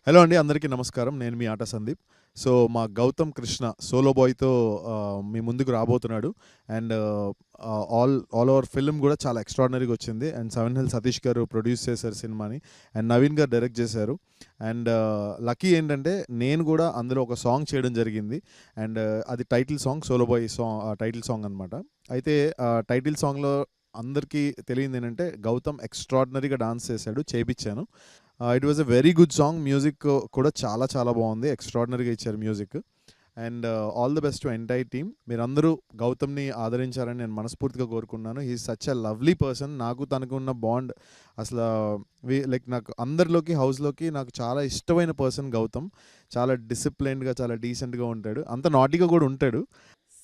Hello అండి, అందరికీ నమస్కారం. నేను మీ ఆట సందీప్. సో, మా గౌతమ్ కృష్ణ సోలో బాయ్‌తో మీ ముందుకు రాబోతున్నాడు. అండ్ ఆల్ ఓవర్ ఫిల్మ్ గూడా చాలా ఎక్స్ట్రార్డినరీగా వచ్చింది. అండ్ 'సెవెన్ హిల్' సతీష్ గారు ప్రొడ్యూస్ చేశారు సినిమాని. అండ్ నవీన్ గారు డైరెక్ట్ చేశారు. అండ్ లక్కీ ఏంటంటే నేను గూడా అందులో ఒక సాంగ్ చేయడం జరిగింది. అండ్ అది title song, Solo Boy title song అనమాట. అయితే టైటిల్ సాంగ్‌లో అందరికీ తెలియనిదేంటంటే గౌతమ్ ఎక్స్ట్రార్డినరీగా డాన్స్ చేశాడు. చేపిచ్చాను. It was a very good song. Music కూడా చాలా చాలా బాగుంది. ఎక్స్ట్రాడినరీగా ఇచ్చారు music. And all the best to entire team. మీరందరూ గౌతమ్‌ని ఆదరించాలని నేను మనస్ఫూర్తిగా కోరుకున్నాను. He is such a lovely person. నాకు తనకు ఉన్న బాండ్ అసలు లైక్ నాకు అందరిలోకి హౌస్‌లోకి నాకు చాలా ఇష్టమైన పర్సన్ గౌతమ్. చాలా డిసిప్లైన్డ్‌గా, చాలా డీసెంట్‌గా ఉంటాడు. అంత నాటీగా కూడా ఉంటాడు.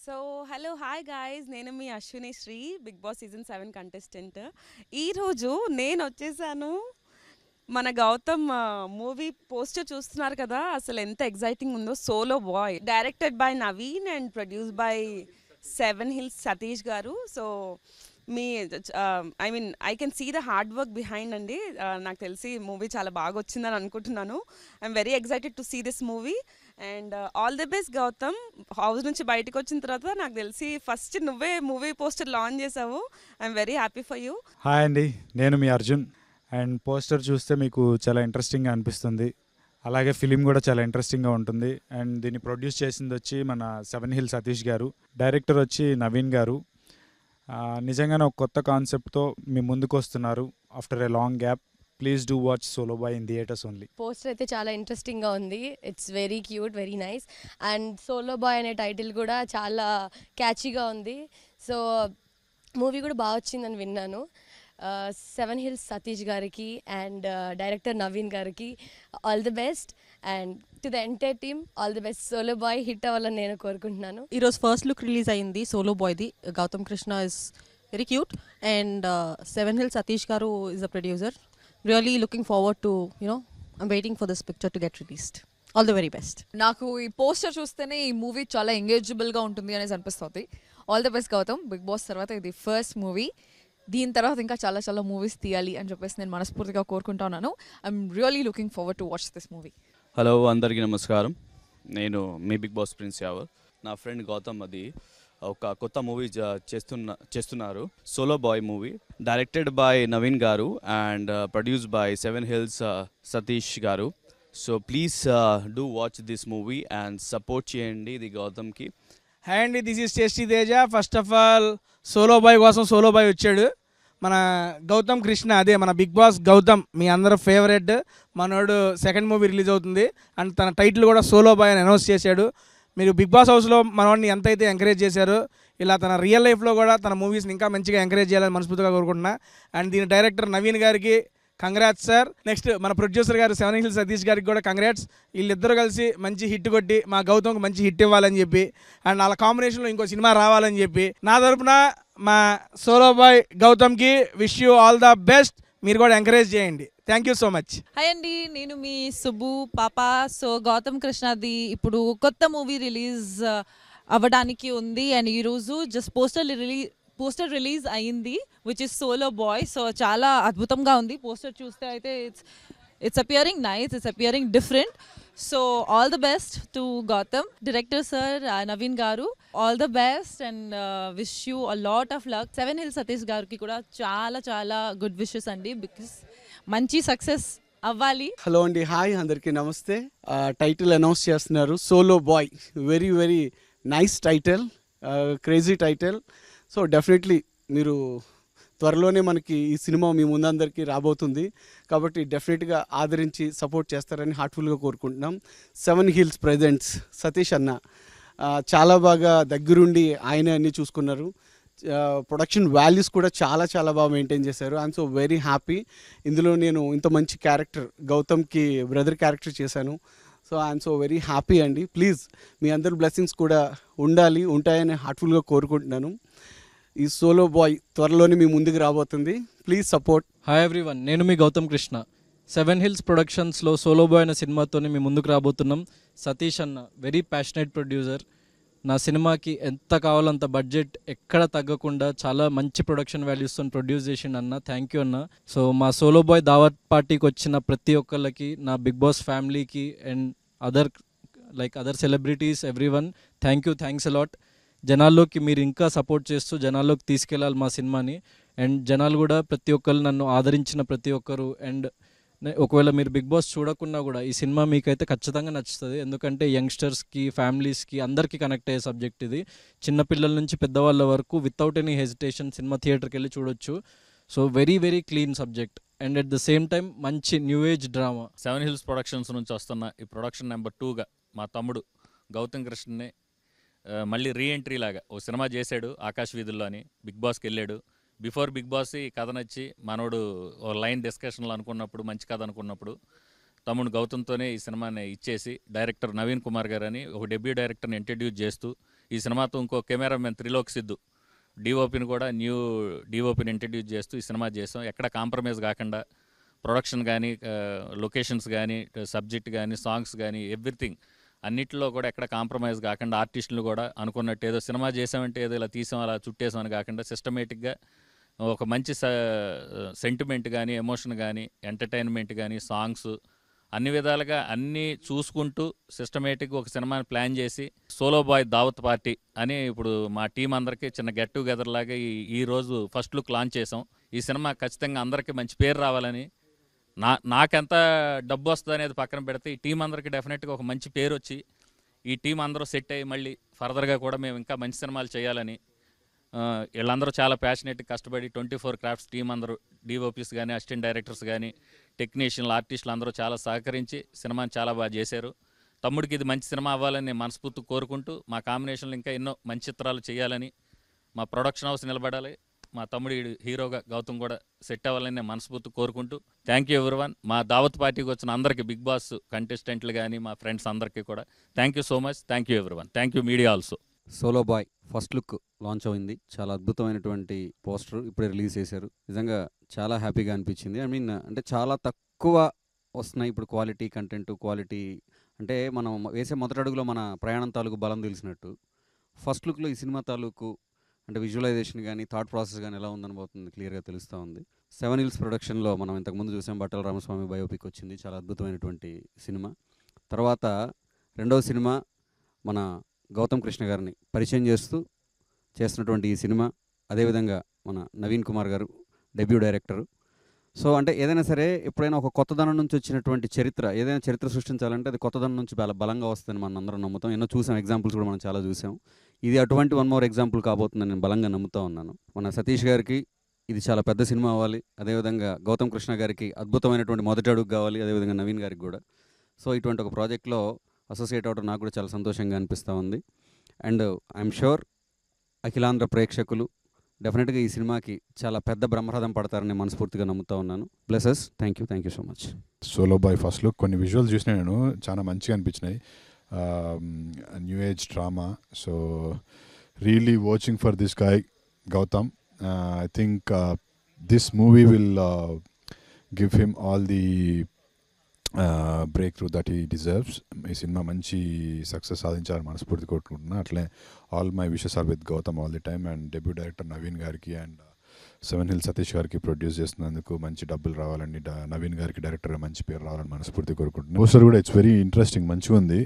సో హలో హాయ్ గాయ్స్, నేను మీ Ashwini Sri, Bigg Boss season 7 contestant. ఈరోజు నేను వచ్చేసాను. మన గౌతమ్ మూవీ పోస్టర్ చూస్తున్నారు కదా, అసలు ఎంత ఎగ్జైటింగ్ ఉందో. Solo Boy directed by Naveen and produce by 7 Hills Satish garu. So మీ I can see the hard work behind అండి. నాకు తెలిసి మూవీ చాలా బాగా వచ్చిందని అనుకుంటున్నాను. I'm very excited to see this movie and all the best Gautam. House నుంచి బయటకు వచ్చిన తర్వాత నాకు తెలిసి ఫస్ట్ నువ్వే మూవీ పోస్టర్ లాంచ్ చేసావు. I'm very happy for you. Hi అండి, నేను మీ అర్జున్. అండ్ పోస్టర్ చూస్తే మీకు చాలా ఇంట్రెస్టింగ్గా అనిపిస్తుంది. అలాగే ఫిలిం కూడా చాలా ఇంట్రెస్టింగ్గా ఉంటుంది. అండ్ దీన్ని ప్రొడ్యూస్ చేసింది వచ్చి మన 7 హిల్ సతీష్ గారు, డైరెక్టర్ వచ్చి నవీన్ గారు. నిజంగానే ఒక కొత్త కాన్సెప్ట్తో మీ ముందుకు వస్తున్నారు after a long gap. Please do watch Solo Boy in theatres only. Poster అయితే చాలా ఇంట్రెస్టింగ్గా ఉంది. It's very cute, very nice. And Solo Boy అనే టైటిల్ కూడా చాలా క్యాచీగా ఉంది. సో మూవీ కూడా బాగా వచ్చిందని విన్నాను. 7 హిల్స్ సతీష్ గారికి అండ్ డైరెక్టర్ నవీన్ గారికి all the best. And to the entire team all the best. Solo Boy hit అవ్వాలని నేను కోరుకుంటున్నాను. ఈరోజు ఫస్ట్ లుక్ రిలీజ్ అయింది సోలో బాయ్ది. Gautam Krishna is very cute and 7 Hills Satish garu is the producer. Really looking forward to I'm waiting for this picture to get released. All the very best. నాకు ఈ poster చూస్తేనే ఈ మూవీ చాలా ఎంగేజబుల్గా ఉంటుంది అనేసి అనిపిస్తుంది. All the best Gautham. Bigg Boss తర్వాత ఇది ఫస్ట్ మూవీ. దీని తర్వాత ఇంకా చాలా చాలా మూవీస్ తీయాలి అని చెప్పేసి నేను మనస్ఫూర్తిగా కోరుకుంటా ఉన్నాను. I'm really looking forward to watch this movie. Hello, అందరికీ నమస్కారం. నేను మీ బిగ్ బాస్ ప్రిన్స్ యావర్. నా ఫ్రెండ్ గౌతమ్ అది ఒక కొత్త మూవీ చేస్తున్నారు, Solo Boy movie, directed by Naveen garu and produced by 7 Hills Satish garu. So please do watch this movie and support చేయండి ఇది గౌతమ్కి. హాయ్ అండి, this is tasty Teja. First of all Solo Boy కోసం సోలో బాయ్ వచ్చాడు మన గౌతమ్ కృష్ణ, అదే మన బిగ్ బాస్ గౌతమ్, మీ అందరూ ఫేవరెట్ మనోడు. సెకండ్ మూవీ రిలీజ్ అవుతుంది అండ్ తన టైటిల్ కూడా సోలో బాయ్ అని అనౌన్స్ చేశాడు. మీరు బిగ్ బాస్ హౌస్లో మనవాడిని ఎంతైతే ఎంకరేజ్ చేశారో ఇలా తన రియల్ లైఫ్లో కూడా తన మూవీస్ని ఇంకా మంచిగా ఎంకరేజ్ చేయాలని మనస్ఫూర్తిగా కోరుకుంటున్నా. అండ్ దీని డైరెక్టర్ నవీన్ గారికి కంగ్రాట్స్ సార్. నెక్స్ట్ మన ప్రొడ్యూసర్ గారు 7 హిల్స్ సతీష్ గారికి కూడా కంగ్రాట్స్. వీళ్ళిద్దరూ కలిసి మంచి హిట్ కొట్టి మా గౌతమ్కి మంచి హిట్ ఇవ్వాలని చెప్పి అండ్ వాళ్ళ కాంబినేషన్లో ఇంకో సినిమా రావాలని చెప్పి నా తరపున మా సోలో బాయ్ గౌతమ్కి wish you all the best. మీరు కూడా ఎంకరేజ్ చేయండి. Thank you so much. Hi అండి, నేను మీ సుబ్బు పాప. సో గౌతమ్ కృష్ణది ఇప్పుడు కొత్త మూవీ రిలీజ్ అవ్వడానికి ఉంది అండ్ ఈరోజు జస్ట్ పోస్టర్ రిలీజ్ అయింది which is Solo Boy. So చాలా అద్భుతంగా ఉంది. పోస్టర్ చూస్తే అయితే it's appearing nice, it's appearing different. So all the best to Gautam. Director sir Naveen garu, all the best and wish you a lot of luck. 7 Hills Satish గారికి కూడా చాలా చాలా గుడ్ విషెస్ అండి, బికాస్ మంచి సక్సెస్ అవ్వాలి. హలో అండి, హాయ్ అందరికీ నమస్తే. టైటిల్ అనౌన్స్ చేస్తున్నారు Solo Boy. Very very nice title, crazy title. So definitely మీరు త్వరలోనే మనకి ఈ సినిమా మీ ముందందరికీ రాబోతుంది కాబట్టి డెఫినెట్గా ఆదరించి సపోర్ట్ చేస్తారని హార్ట్ఫుల్గా కోరుకుంటున్నాం. 7 హిల్స్ ప్రెజెంట్స్ సతీష్ అన్న చాలా బాగా దగ్గరుండి ఆయన అన్నీ చూసుకున్నారు. ప్రొడక్షన్ వాల్యూస్ కూడా చాలా చాలా బాగా మెయింటైన్ చేశారు. I'm so very happy. ఇందులో నేను ఇంత మంచి క్యారెక్టర్ గౌతమ్కి బ్రదర్ క్యారెక్టర్ చేశాను. So I'm so very happy అండి. ప్లీజ్ మీ అందరి బ్లెస్సింగ్స్ కూడా ఉంటాయని హార్ట్ఫుల్గా కోరుకుంటున్నాను. ఈ సోలో బాయ్ త్వరలోనే మీ ముందుకు రాబోతుంది. Please support. హాయ్ ఎవ్రీవన్, నేను మీ గౌతమ్ కృష్ణ. 7 హిల్స్ ప్రొడక్షన్స్లో సోలో బాయ్ అనే సినిమాతోనే మీ ముందుకు రాబోతున్నాం. సతీష్ అన్న వెరీ ప్యాషనేట్ ప్రొడ్యూసర్, నా సినిమాకి ఎంత కావాలో అంత బడ్జెట్ ఎక్కడ తగ్గకుండా చాలా మంచి ప్రొడక్షన్ వాల్యూస్తో ప్రొడ్యూస్ చేసిండు అన్న. థ్యాంక్ యూ అన్న. సో మా సోలో బాయ్ దావత్ పార్టీకి వచ్చిన ప్రతి ఒక్కళ్ళకి, నా బిగ్ బాస్ ఫ్యామిలీకి and other celebrities everyone, thanks a lot. జనాల్లోకి మీరు ఇంకా సపోర్ట్ చేస్తూ జనాల్లోకి తీసుకెళ్ళాలి మా సినిమాని. అండ్ జనాలు కూడా ప్రతి ఒక్కరు నన్ను ఆదరించిన ప్రతి ఒక్కరు. అండ్ ఒకవేళ మీరు బిగ్ బాస్ చూడకున్నా కూడా ఈ సినిమా మీకైతే ఖచ్చితంగా నచ్చుతుంది. ఎందుకంటే యంగ్స్టర్స్కి, ఫ్యామిలీస్కి అందరికీ కనెక్ట్ అయ్యే సబ్జెక్ట్ ఇది. చిన్నపిల్లల నుంచి పెద్దవాళ్ళ వరకు వితౌట్ ఎనీ హెజిటేషన్ సినిమా థియేటర్కి వెళ్ళి చూడొచ్చు. So very very clean subject and at the same time మంచి new age drama. 7 Hills productions నుంచి వస్తున్న ఈ ప్రొడక్షన్ నెంబర్ 2గా మా తమ్ముడు గౌతమ్ కృష్ణని మళ్ళీ రీఎంట్రీ లాగా ఓ సినిమా చేశాడు ఆకాశ్ వీధుల్లో అని. బిగ్ బాస్కి వెళ్ళాడు. బిఫోర్ బిగ్ బాస్ ఈ కథ నచ్చి మనోడు ఓ లైన్ డిస్కషన్లో అనుకున్నప్పుడు, మంచి కథ అనుకున్నప్పుడు తమ్ముడు గౌతమ్తోనే ఈ సినిమాని ఇచ్చేసి డైరెక్టర్ నవీన్ కుమార్ గారు అని ఒక డెబ్యూ డైరెక్టర్ని ఇంట్రడ్యూస్ చేస్తూ ఈ సినిమాతో ఇంకో కెమెరామెన్ త్రిలోక్ సిద్ధు డిఓపిని కూడా న్యూ డిఓపిని ఇంట్రడ్యూస్ చేస్తూ ఈ సినిమా చేసాం. ఎక్కడ కాంప్రమైజ్ కాకుండా ప్రొడక్షన్ కానీ, లొకేషన్స్ కానీ, సబ్జెక్ట్ కానీ, సాంగ్స్ కానీ, ఎవ్రీథింగ్ అన్నిటిలో కూడా ఎక్కడ కాంప్రమైజ్ కాకుండా ఆర్టిస్టులు కూడా అనుకున్నట్టు ఏదో సినిమా చేసామంటే ఏదో ఇలా తీసాం అలా చుట్టేసామని కాకుండా సిస్టమేటిక్గా ఒక మంచి సెంటిమెంట్ కానీ, ఎమోషన్ కానీ, ఎంటర్టైన్మెంట్ కానీ, సాంగ్స్ అన్ని విధాలుగా అన్నీ చూసుకుంటూ సిస్టమేటిక్గా ఒక సినిమాని ప్లాన్ చేసి సోలో బాయ్ దావత్ పార్టీ అని ఇప్పుడు మా టీం అందరికీ చిన్న గెట్ టుగెదర్ లాగా ఈ రోజు ఫస్ట్ లుక్ లాంచ్ చేసాం. ఈ సినిమా ఖచ్చితంగా అందరికీ మంచి పేరు రావాలని, నాకెంత డబ్బు వస్తుంది అనేది పక్కన పెడితే ఈ టీం అందరికీ డెఫినెట్గా ఒక మంచి పేరు వచ్చి ఈ టీం అందరూ సెట్ అయ్యి మళ్ళీ ఫర్దర్గా కూడా మేము ఇంకా మంచి సినిమాలు చేయాలని వీళ్ళందరూ చాలా ప్యాషనేట్గా కష్టపడి 24 క్రాఫ్ట్స్ టీం అందరూ డిఓపీస్ కానీ, అసిస్టెంట్ డైరెక్టర్స్ కానీ, టెక్నీషియన్లు, ఆర్టిస్టులు అందరూ చాలా సహకరించి సినిమాని చాలా బాగా చేశారు. తమ్ముడికి ఇది మంచి సినిమా అవ్వాలని నేను మనస్ఫూర్తి కోరుకుంటూ మా కాంబినేషన్లో ఇంకా ఎన్నో మంచి చిత్రాలు చేయాలని, మా ప్రొడక్షన్ హౌస్ నిలబడాలి, మా తమ్ముడి హీరోగా గౌతమ్ కూడా సెట్ అవ్వాలని నేను మనస్ఫూర్తి కోరుకుంటూ థ్యాంక్ యూ ఎవ్రీవన్. మా దావత్ పార్టీకి వచ్చిన అందరికీ, బిగ్ బాస్ కంటెస్టెంట్లు కానీ, మా ఫ్రెండ్స్ అందరికీ కూడా thank you so much. Thank you everyone. Thank you media also. Solo Boy first look launch అయింది. చాలా అద్భుతమైనటువంటి పోస్టర్ ఇప్పుడే రిలీజ్ చేశారు. నిజంగా చాలా హ్యాపీగా అనిపించింది. అంటే చాలా తక్కువ వస్తున్నాయి ఇప్పుడు క్వాలిటీ కంటెంట్, క్వాలిటీ అంటే మనం వేసే మొదటి అడుగులో మన ప్రయాణం తాలూకు బలం తెలిసినట్టు ఫస్ట్ లుక్లో ఈ సినిమా తాలూకు అంటే విజువలైజేషన్ కానీ, థాట్ ప్రాసెస్ కానీ ఎలా ఉందనిపోతుంది క్లియర్గా తెలుస్తూ ఉంది. 7 Hills ప్రొడక్షన్లో మనం ఇంతకుముందు చూసాం, బట్టల రామస్వామి బయోపిక్ వచ్చింది, చాలా అద్భుతమైనటువంటి సినిమా. తర్వాత రెండవ సినిమా మన గౌతమ్ కృష్ణ గారిని పరిచయం చేస్తున్నటువంటి ఈ సినిమా. అదేవిధంగా మన నవీన్ కుమార్ గారు డెబ్యూ డైరెక్టరు. సో అంటే ఏదైనా సరే ఎప్పుడైనా ఒక కొత్తదనం నుంచి వచ్చినటువంటి ఏదైనా చరిత్ర సృష్టించాలంటే అది కొత్తదనం నుంచి బలంగా వస్తుందని మనం అందరం నమ్ముతాం. ఎన్నో చూసాం, ఎగ్జాంపుల్స్ కూడా మనం చాలా చూసాం. ఇది అటువంటి 1 more ఎగ్జాంపుల్ కాబోతుందని నేను బలంగా నమ్ముతూ ఉన్నాను. మన సతీష్ గారికి ఇది చాలా పెద్ద సినిమా అవ్వాలి, అదేవిధంగా గౌతమ్ కృష్ణ గారికి అద్భుతమైనటువంటి మొదటి అడుగు కావాలి, అదేవిధంగా నవీన్ గారికి కూడా. సో ఇటువంటి ఒక ప్రాజెక్ట్లో అసోసియేట్ అవ్వడం నాకు కూడా చాలా సంతోషంగా అనిపిస్తూ ఉంది. అండ్ ఐఎమ్ షూర్ అఖిలాంధ్ర ప్రేక్షకులు డెఫినెట్గా ఈ సినిమాకి చాలా పెద్ద బ్రహ్మరథం పడతారని మనస్ఫూర్తిగా నమ్ముతా ఉన్నాను. Blesses. Thank you so much. Solo Boy first look కొన్ని విజువల్స్ చూసిన నేను చాలా మంచిగా అనిపించినాయి. New age drama. So really watching for this guy Gautam. I think this movie will give him all the breakthrough that he deserves. ఈ సినిమా మంచి success సాధించాలని మనస్ఫూర్తి కోరుకుంటున్నా. అట్లే all my wishes are with Gautam all the time. And debut director Naveen గారికి and 7 Hills Satish గారికి produce చేస్తున్నందుకు మంచి డబ్బులు రావాలని, నవీన్ గారికి డైరెక్టర్గా మంచి పేరు రావాలని మనస్ఫూర్తి కోరుకుంటున్నాను. పోస్టర్ కూడా ఇట్స్ వెరీ ఇంట్రెస్టింగ్, మంచిగా ఉంది.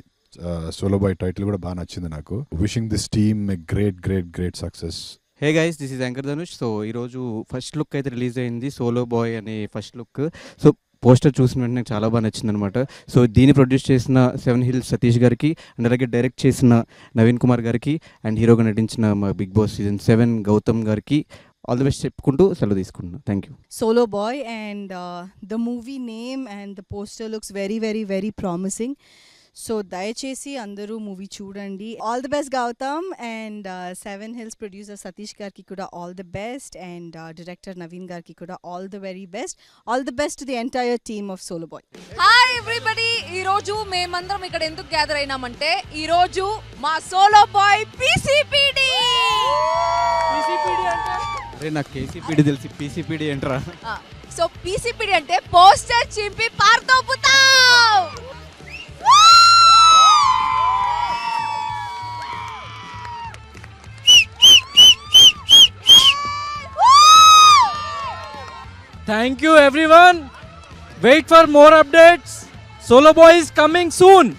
సోలో బాయ్ టైటిల్ కూడా బాగా నచ్చింది నాకు. Wishing this team a great success. Hey guys, this is anchor Dhanush. So ఈరోజు ఫస్ట్ లుక్ అయితే రిలీజ్ అయింది, సోలో బాయ్ అనే ఫస్ట్ లుక్. సో పోస్టర్ చూసిన వెంటనే నాకు చాలా బాగా నచ్చింది అనమాట. సో దీన్ని ప్రొడ్యూస్ చేసిన 7 Hills సతీష్ గారికి అండ్ అలాగే డైరెక్ట్ చేసిన నవీన్ కుమార్ గారికి అండ్ హీరోగా నటించిన మా బిగ్ బాస్ సీజన్ 7 గౌతమ్ గారికి ఆల్ ది బెస్ట్ చెప్పుకుంటూ సెలవు తీసుకుంటున్నాను. Thank you. Solo Boy and the movie name and the poster looks very promising. So దయచేసి అందరూ మూవీ చూడండి. All the best Gautham and 7 Hills producer Satish గారికి కూడా all the best and director Naveen గారికి కూడా all the very best. All the best to the entire team of Solo Boy. Hi everybody, ఈ రోజు మేమందరం ఇక్కడ ఎందుకు గ్యాదర్ అయినామంటే ఈ రోజు మా సోలో బాయ్ పీసీపీడి. అరే నాకు కేసీపీడి తెలిసి పీసీపీడి ఏంట్రా? సో పీసీపీడి అంటే పోస్టర్ చింపి పార్తోపుతావ్. Thank you everyone. Wait for more updates. Solo Boy is coming soon.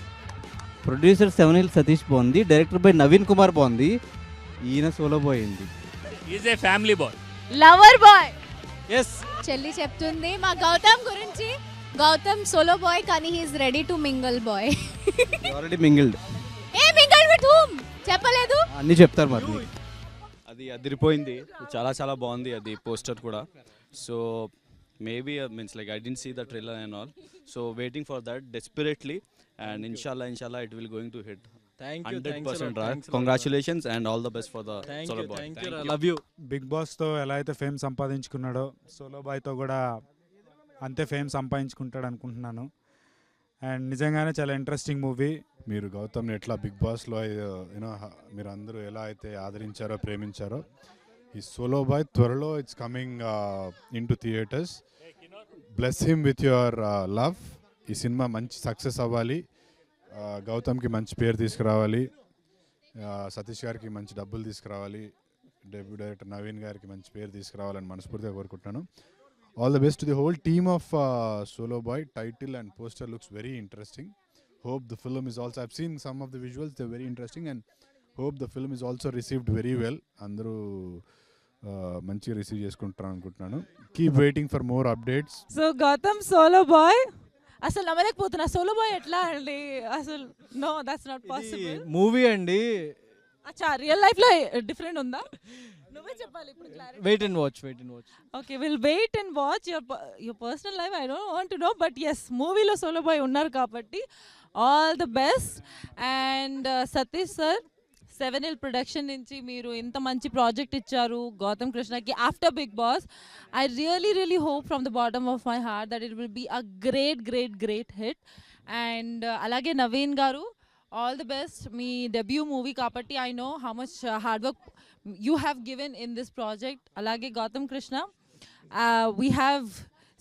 Producer seven hill Satish బాగుంది, డైరెక్టర్ బై నవీన్ కుమార్ బాగుంది, ఈయన సోలో బాయ్ అయింది. Is a family boy, lover boy. Yes, చెల్లి చెప్తుంది మా గౌతమ్ గురించి. గౌతమ్ సోలో బాయ్ కానీ he's ready to mingle boy. Already mingled. A mingle with whom చెప్పలేదు. అన్నీ చెప్తారు మరి. అది అదిరిపోయింది, చాలా చాలా బాగుంది అది పోస్టర్ కూడా. So maybe means like I didn't see the trailer and all, so waiting for that desperately, and ఇన్షాల్లా it will going to hit. Thank you, 100% right. Congratulations and all the best for the Solo Boy. Thank you, love you. Bigg బాస్తో ఎలా అయితే fame సంపాదించుకున్నాడో solo బాయ్తో కూడా అంతే fame సంపాదించుకుంటాడు అనుకుంటున్నాను. And నిజంగానే చాలా interesting movie. మీరు గౌతమ్ని ఎట్లా బిగ్ బాస్లో యూనో మీరు అందరూ ఎలా అయితే ఆదరించారో ప్రేమించారో, ఈ సోలో బాయ్ త్వరలో it's coming in to theatres. Bless him with your love. ఈ సినిమా మంచి సక్సెస్ అవ్వాలి, గౌతమ్కి మంచి పేరు తీసుకురావాలి, సతీష్ గారికి మంచి డబ్బులు తీసుకురావాలి, డెబ్యూ డైరెక్టర్ నవీన్ గారికి మంచి పేరు తీసుకురావాలని మనస్ఫూర్తిగా కోరుకుంటున్నాను. All the best to the whole team of Solo Boy. Title and poster looks very interesting. Hope the film is also, I've seen some of the visuals, they're very interesting, and hope the film is also received very well. అందరూ మంచిగా receive చేసుకుంటారు అనుకుంటున్నాను. Keep waiting for more updates. So Gautham Solo Boy అసలు నమ్మలేకపోతున్నా. Solo Boy ఎట్లా అండి అసలు? No, that's not possible. Movie అండి. అచ్చా, రియల్ లైఫ్లో డిఫరెంట్ ఉందా? నువ్వే చెప్పాలి ఇప్పుడు. Wait and watch. Okay, will wait and watch. Your personal life I don't want to know, but yes మూవీలో సోలో బాయ్ ఉన్నారు కాబట్టి all the best. And Satish sir, 7 Hill production నుంచి మీరు ఇంత మంచి ప్రాజెక్ట్ ఇచ్చారు గౌతమ్ కృష్ణకి after Bigg Boss. I really hope from the bottom of my heart that it will be a great hit. And అలాగే Naveen garu, all the best. మీ debut movie కాబట్టి I know how much hard work you have given in this project. అలాగే Gautam Krishna, we have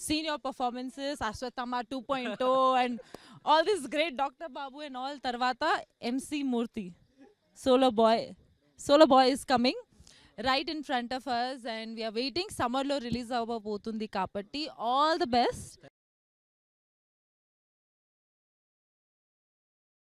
seen your performances, Ashwatthama 2.0 and all this great Dr. Babu and all. Tarvata MC Murthy, Solo Boy is coming right in front of us and we are waiting. Summer lo release avvabotundi kabatti all the best.